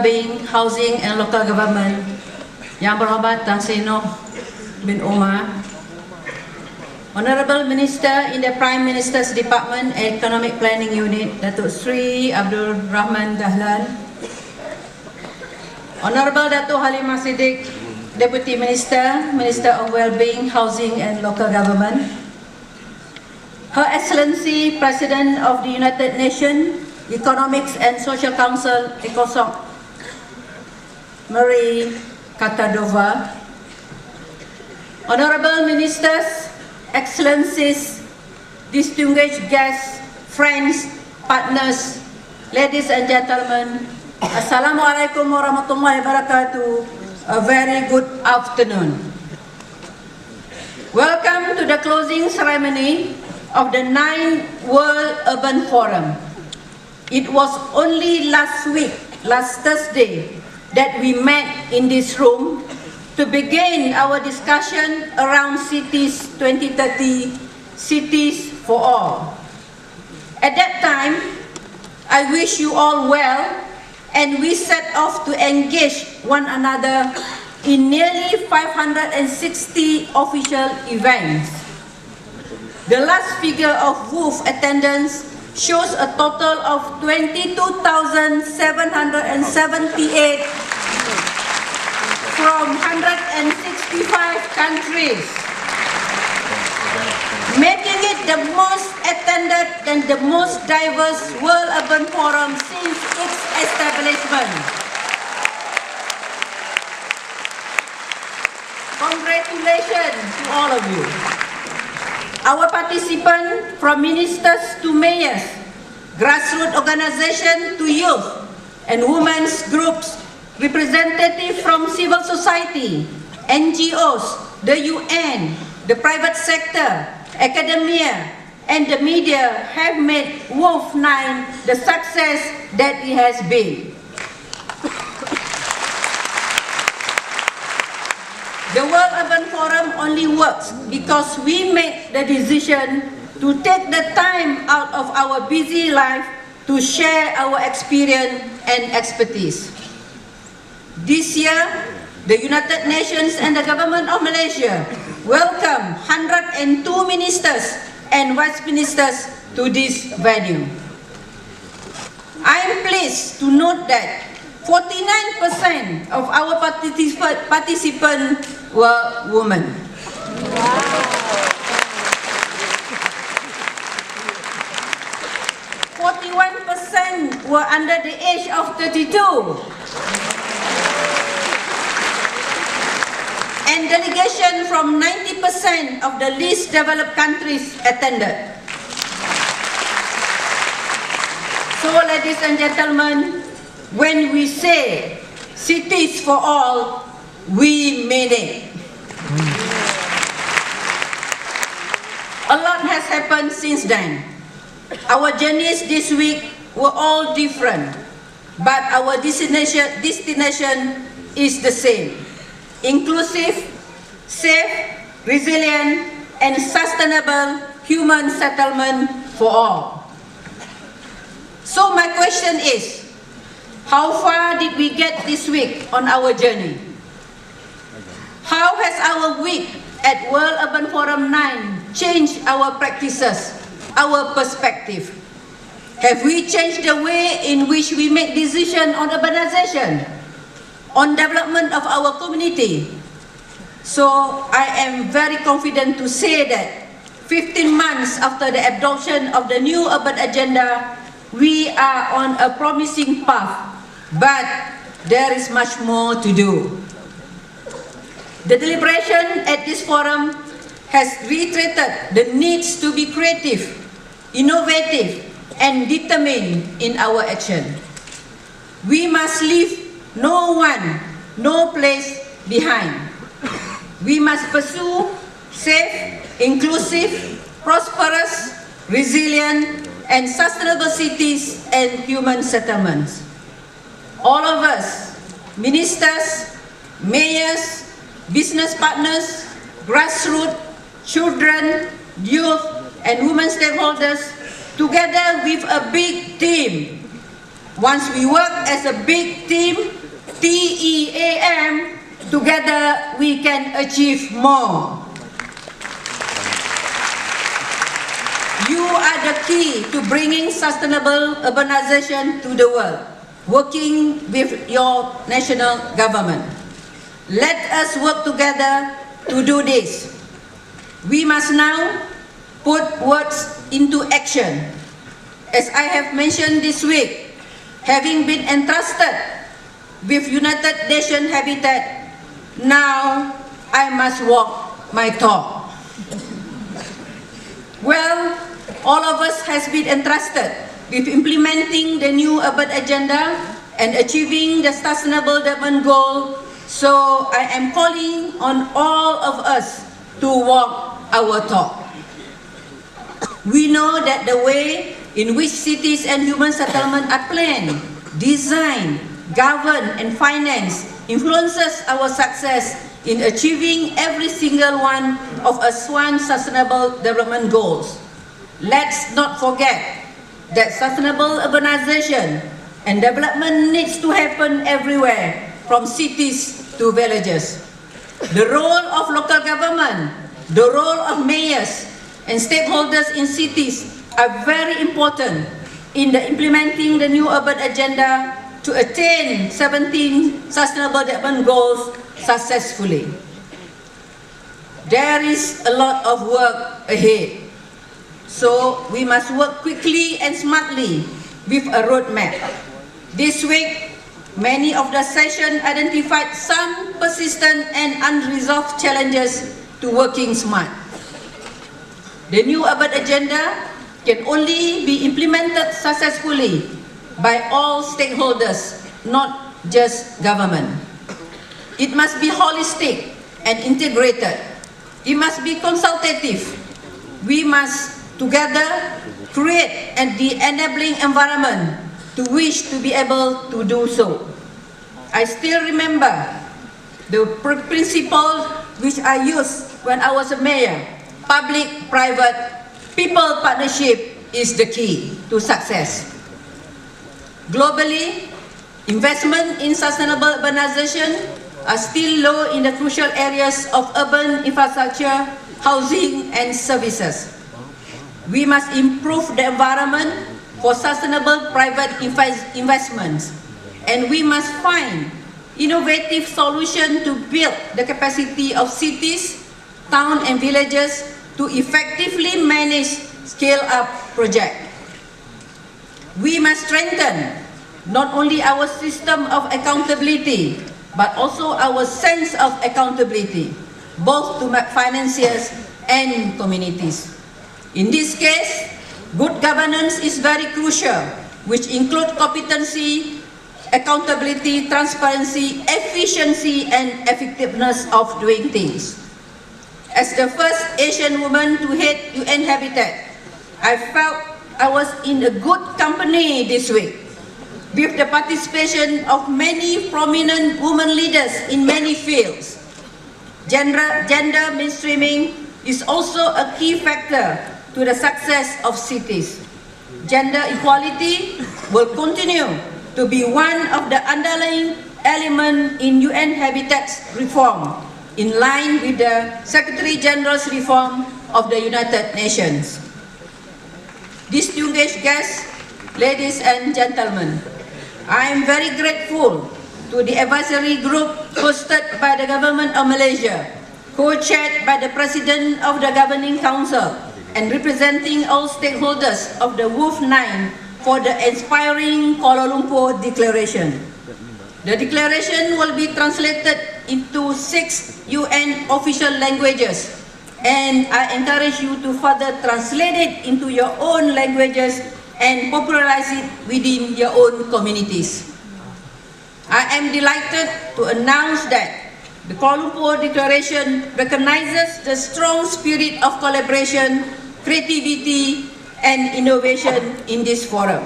Being Housing and Local Government, Yang Berhormat Tan Seno bin Umar, Honorable Minister in the Prime Minister's Department Economic Planning Unit, Datuk Sri Abdul Rahman Dahlan, Honorable Datuk Halimah Siddiq, Deputy Minister, Minister of Wellbeing, Housing and Local Government, Her Excellency President of the United Nations Economics and Social Council, ECOSOC, Marie Katadova, Honorable Ministers, Excellencies, distinguished guests, friends, partners, ladies and gentlemen, Assalamualaikum warahmatullahi wabarakatuh. A very good afternoon. Welcome to the closing ceremony of the 9th World Urban Forum. It was only last week, last Thursday, that we met in this room to begin our discussion around Cities 2030, Cities for All. At that time, I wish you all well, and we set off to engage one another in nearly 560 official events. The last figure of WUF attendance shows a total of 22,778 from 165 countries, making it the most attended and the most diverse World Urban Forum since its establishment. Congratulations to all of you. Our participants, from ministers to mayors, grassroots organizations to youth and women's groups, representatives from civil society, NGOs, the UN, the private sector, academia, and the media have made WUF9 the success that it has been. The World Urban Forum only works because we made the decision to take the time out of our busy life to share our experience and expertise. This year, the United Nations and the Government of Malaysia welcome 102 ministers and vice ministers to this venue. I am pleased to note that 49% of our participants were women. Wow. 41% were under the age of 32. And delegation from 90% of the least developed countries attended. So, ladies and gentlemen, when we say cities for all, we mean it. A lot has happened since then. Our journeys this week were all different, but our destination is the same: inclusive, safe, resilient, and sustainable human settlement for all. So my question is, how far did we get this week on our journey? How has our week at World Urban Forum 9 changed our practices, our perspective? Have we changed the way in which we make decisions on urbanization, on development of our community? So I am very confident to say that 15 months after the adoption of the new urban agenda, we are on a promising path, but there is much more to do. The deliberation at this forum has reiterated the needs to be creative, innovative, and determined in our action. We must leave no one, no place behind. We must pursue safe, inclusive, prosperous, resilient, and sustainable cities and human settlements. All of us, ministers, mayors, business partners, grassroots, children, youth, and women stakeholders, together with a big team, Once we work as a big team, TEAM, together we can achieve more. You are the key to bringing sustainable urbanization to the world, working with your national government. Let us work together to do this. We must now put words into action. As I have mentioned this week, having been entrusted with United Nations Habitat, now I must walk my talk. Well, all of us has been entrusted with implementing the new urban agenda and achieving the sustainable development goal. So I am calling on all of us to walk our talk. We know that the way in which cities and human settlement are planned, designed, governed, and financed influences our success in achieving every single one of SWAN Sustainable Development Goals. Let's not forget that sustainable urbanization and development needs to happen everywhere, from cities to villages. The role of local government, the role of mayors and stakeholders in cities are very important in implementing the new urban agenda to attain 17 Sustainable Development Goals successfully. There is a lot of work ahead, so we must work quickly and smartly with a roadmap. This week, many of the sessions identified some persistent and unresolved challenges to working smart. The new urban agenda can only be implemented successfully by all stakeholders, not just government. It must be holistic and integrated. It must be consultative. We must together create the enabling environment to wish to be able to do so. I still remember the principle which I used when I was a mayor. Public-private people partnership is the key to success. Globally, investment in sustainable urbanization are still low in the crucial areas of urban infrastructure, housing, and services. We must improve the environment for sustainable private investments, and we must find innovative solutions to build the capacity of cities, towns, and villages to effectively manage scale-up projects. We must strengthen not only our system of accountability, but also our sense of accountability, both to financiers and communities. In this case, good governance is very crucial, which include competency, accountability, transparency, efficiency, and effectiveness of doing things. As the first Asian woman to head UN-Habitat, I felt I was in a good company this week, with the participation of many prominent women leaders in many fields. Gender mainstreaming is also a key factor to the success of cities. Gender equality will continue to be one of the underlying elements in UN-Habitat's reform, in line with the Secretary General's reform of the United Nations. Distinguished guests, ladies and gentlemen, I am very grateful to the advisory group hosted by the Government of Malaysia, co-chaired by the President of the Governing Council, and representing all stakeholders of the WUF9 for the inspiring Kuala Lumpur Declaration. The declaration will be translated into 6 UN official languages, and I encourage you to further translate it into your own languages and popularize it within your own communities. I am delighted to announce that the Kuala Lumpur Declaration recognizes the strong spirit of collaboration, creativity, and innovation in this forum.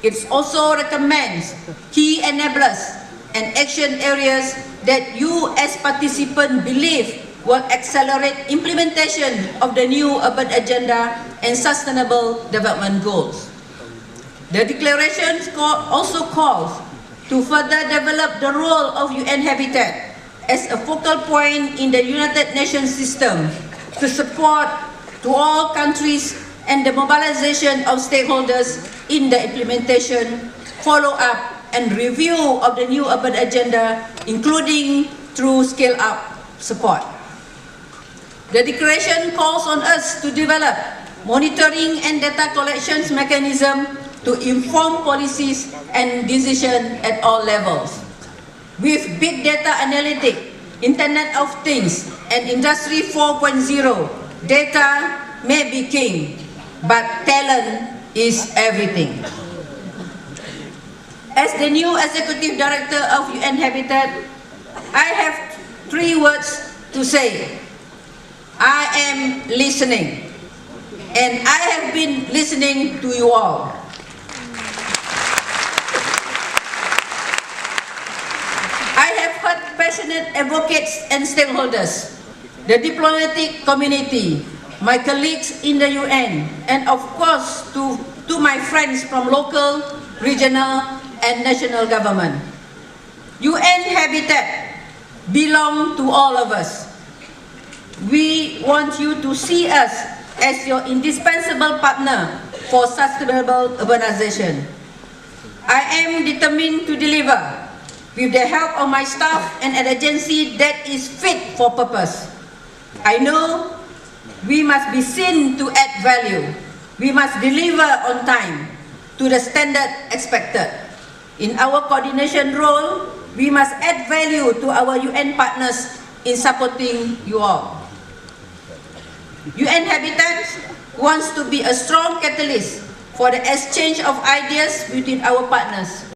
It also recommends key enablers and action areas that you as participants believe will accelerate implementation of the new urban agenda and sustainable development goals. The declaration also calls to further develop the role of UN-Habitat as a focal point in the United Nations system to support to all countries and the mobilization of stakeholders in the implementation, follow-up, and review of the new urban agenda, including through scale-up support. The declaration calls on us to develop monitoring and data collections mechanism to inform policies and decisions at all levels. With big data analytics, Internet of Things, and Industry 4.0, data may be king, but talent is everything. As the new Executive Director of UN-Habitat, I have 3 words to say. I am listening, and I have been listening to you all. I have heard passionate advocates and stakeholders, the diplomatic community, my colleagues in the UN, and of course to my friends from local, regional, and national government. UN-Habitat belongs to all of us. We want you to see us as your indispensable partner for sustainable urbanization. I am determined to deliver with the help of my staff and an agency that is fit for purpose. I know we must be seen to add value. We must deliver on time to the standard expected. In our coordination role, we must add value to our UN partners in supporting you all. UN-Habitat wants to be a strong catalyst for the exchange of ideas between our partners.